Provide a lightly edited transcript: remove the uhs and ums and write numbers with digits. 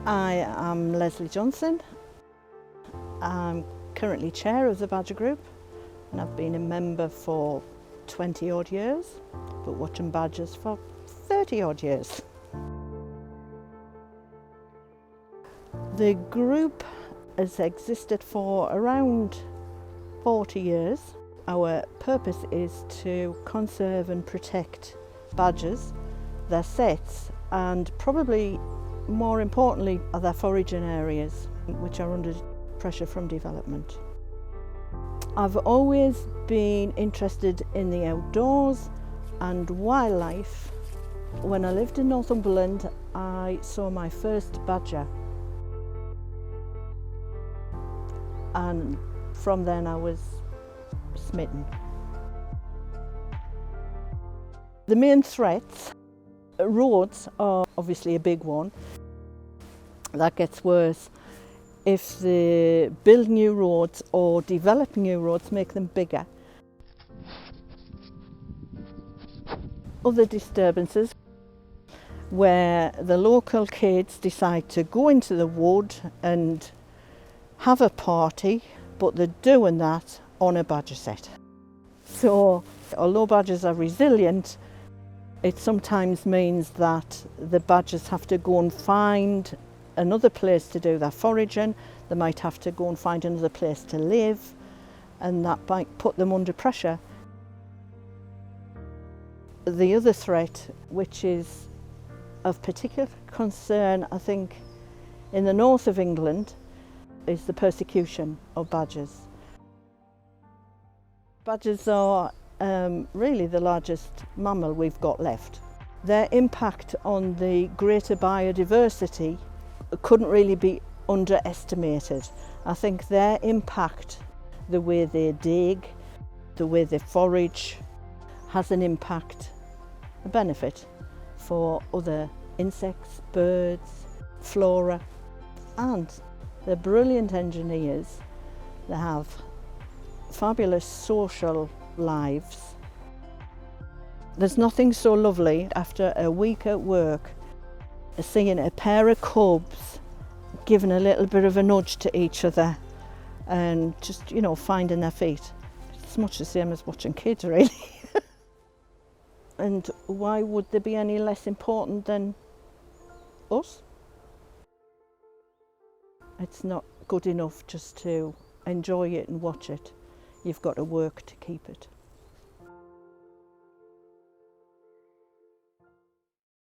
I am Leslie Johnson. I'm currently chair of the Badger Group and I've been a member for 20 odd years, but watching badgers for 30 odd years. The group has existed for around 40 years. Our purpose is to conserve and protect badgers, their sets, and probably more importantly their foraging areas, which are under pressure from development. I've always been interested in the outdoors and wildlife. When I lived in Northumberland, I saw my first badger, and from then I was smitten. The main threats, roads are obviously a big one. That gets worse if they build new roads or develop new roads, make them bigger. Other disturbances, where the local kids decide to go into the wood and have a party, but they're doing that on a badger set. So although badgers are resilient, it sometimes means that the badgers have to go and find another place to do their foraging. They might have to go and find another place to live, and that might put them under pressure. The other threat, which is of particular concern, I think, in the north of England, is the persecution of badgers. Badgers are really the largest mammal we've got left. Their impact on the greater biodiversity couldn't really be underestimated. I think their impact, the way they dig, the way they forage, has an impact, a benefit for other insects, birds, flora, and they're brilliant engineers. They have fabulous social lives. There's nothing so lovely after a week at work seeing a pair of cubs giving a little bit of a nudge to each other and just, you know, finding their feet. It's much the same as watching kids, really. And why would they be any less important than us? It's not good enough just to enjoy it and watch it. You've got to work to keep it.